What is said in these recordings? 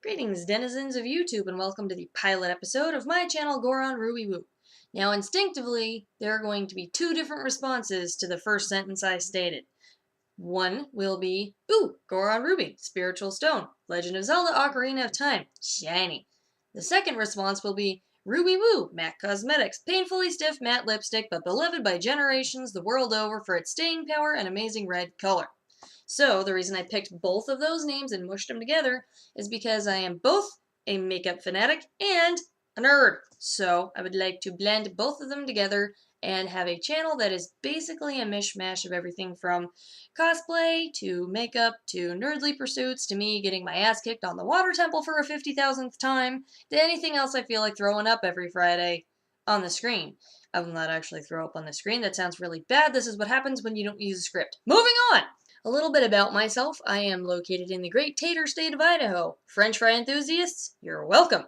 Greetings, denizens of YouTube, and welcome to the pilot episode of my channel, Goron Ruby Woo. Now, instinctively, there are going to be two different responses to the first sentence I stated. One will be, ooh, Goron Ruby, Spiritual Stone, Legend of Zelda Ocarina of Time, shiny. The second response will be, Ruby Woo, MAC Cosmetics, painfully stiff matte lipstick, but beloved by generations the world over for its staying power and amazing red color. So, the reason I picked both of those names and mushed them together is because I am both a makeup fanatic and a nerd. So, I would like to blend both of them together and have a channel that is basically a mishmash of everything from cosplay to makeup to nerdly pursuits to me getting my ass kicked on the water temple for a 50,000th time to anything else I feel like throwing up every Friday on the screen. I will not actually throw up on the screen. That sounds really bad. This is what happens when you don't use a script. Moving on! A little bit about myself. I am located in the great Tater state of Idaho. French fry enthusiasts, you're welcome.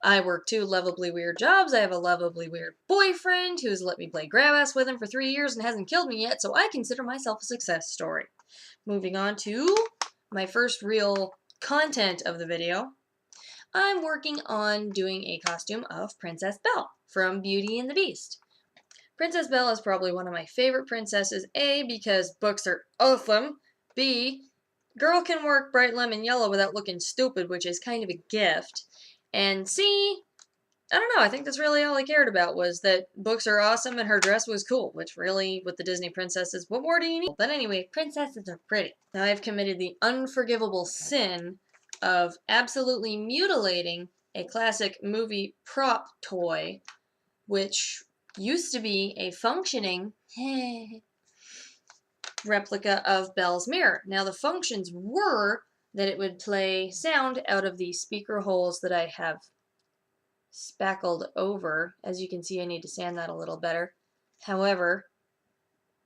I work two lovably weird jobs. I have a lovably weird boyfriend who's let me play grab ass with him for 3 years and hasn't killed me yet, so I consider myself a success story. Moving on to my first real content of the video. I'm working on doing a costume of Princess Belle from Beauty and the Beast. Princess Belle is probably one of my favorite princesses, A, because books are awesome, B, girl can work bright lemon yellow without looking stupid, which is kind of a gift, and C, I don't know, I think that's really all I cared about was that books are awesome and her dress was cool, which really, with the Disney princesses, what more do you need? But anyway, princesses are pretty. Now I've committed the unforgivable sin of absolutely mutilating a classic movie prop toy, which used to be a functioning replica of Belle's mirror. Now the functions were that it would play sound out of the speaker holes that I have spackled over. As you can see, I need to sand that a little better. However,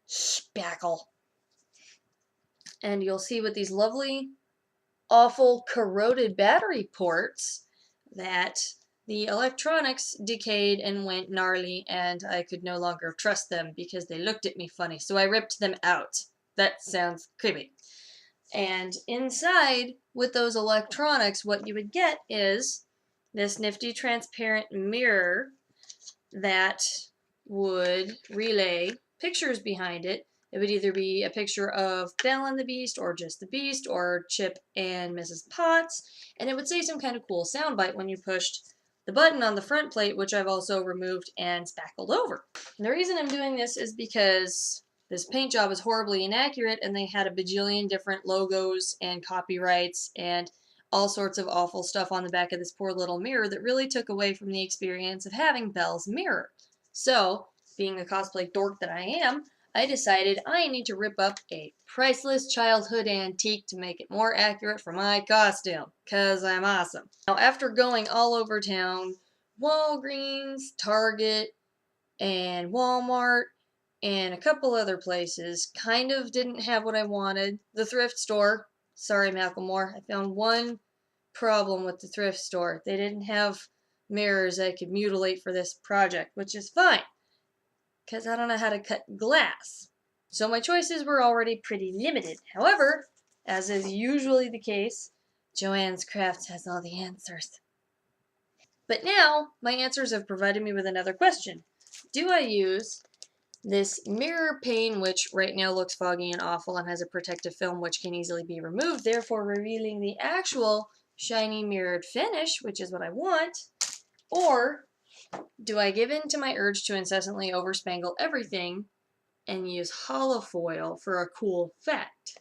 spackle. And you'll see with these lovely, awful, corroded battery ports that the electronics decayed and went gnarly, and I could no longer trust them because they looked at me funny, so I ripped them out. That sounds creepy. And inside, with those electronics, what you would get is this nifty transparent mirror that would relay pictures behind it. It would either be a picture of Belle and the Beast, or just the Beast, or Chip and Mrs. Potts, and it would say some kind of cool soundbite when you pushed the button on the front plate, which I've also removed and spackled over. And the reason I'm doing this is because this paint job is horribly inaccurate, and they had a bajillion different logos and copyrights and all sorts of awful stuff on the back of this poor little mirror that really took away from the experience of having Belle's mirror. So, being the cosplay dork that I am, I decided I need to rip up a priceless childhood antique to make it more accurate for my costume, 'cause I'm awesome. Now, after going all over town, Walgreens, Target, and Walmart, and a couple other places, kind of didn't have what I wanted. The thrift store, sorry Macklemore, I found one problem with the thrift store. They didn't have mirrors I could mutilate for this project, which is fine, because I don't know how to cut glass. So my choices were already pretty limited. However, as is usually the case, Joann's Crafts has all the answers. But now, my answers have provided me with another question. Do I use this mirror pane, which right now looks foggy and awful and has a protective film which can easily be removed, therefore revealing the actual shiny mirrored finish, which is what I want, or do I give in to my urge to incessantly overspangle everything and use holofoil for a cool effect?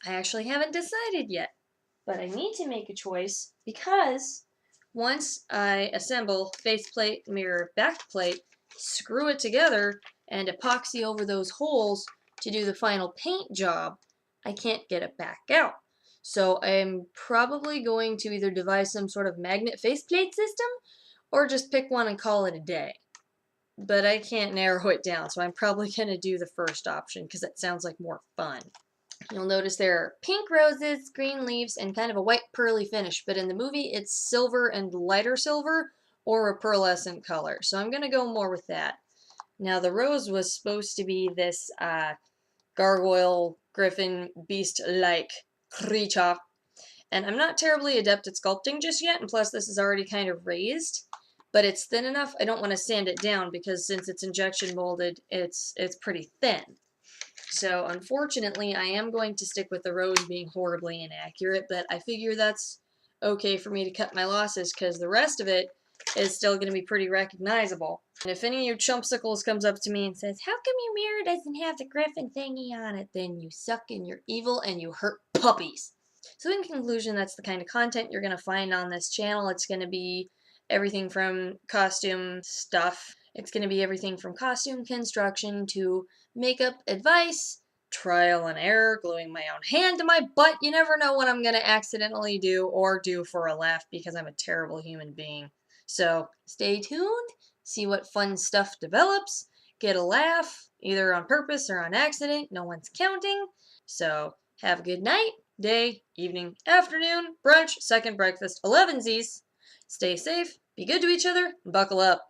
I actually haven't decided yet, but I need to make a choice because once I assemble faceplate, mirror, backplate, screw it together, and epoxy over those holes to do the final paint job, I can't get it back out. So I'm probably going to either devise some sort of magnet faceplate system or just pick one and call it a day. But I can't narrow it down, so I'm probably going to do the first option because that sounds like more fun. You'll notice there are pink roses, green leaves, and kind of a white pearly finish, but in the movie it's silver and lighter silver or a pearlescent color, so I'm going to go more with that. Now the rose was supposed to be this gargoyle, griffin, beast-like creature, And I'm not terribly adept at sculpting just yet, and plus this is already kind of raised, but it's thin enough. I don't want to sand it down because since it's injection molded, it's pretty thin. So unfortunately, I am going to stick with the rose being horribly inaccurate, but I figure that's okay for me to cut my losses because the rest of it is still going to be pretty recognizable. And if any of you chumpsicles comes up to me and says, how come your mirror doesn't have the griffin thingy on it? Then you suck and you're evil and you hurt puppies. So in conclusion, that's the kind of content you're going to find on this channel. It's going to be everything from costume stuff. It's going to be everything from costume construction to makeup advice, trial and error, gluing my own hand to my butt. You never know what I'm going to accidentally do or do for a laugh because I'm a terrible human being. So stay tuned, see what fun stuff develops, get a laugh, either on purpose or on accident. No one's counting. So have a good night, day, evening, afternoon, brunch, second breakfast, 11sies. Stay safe, be good to each other, and buckle up.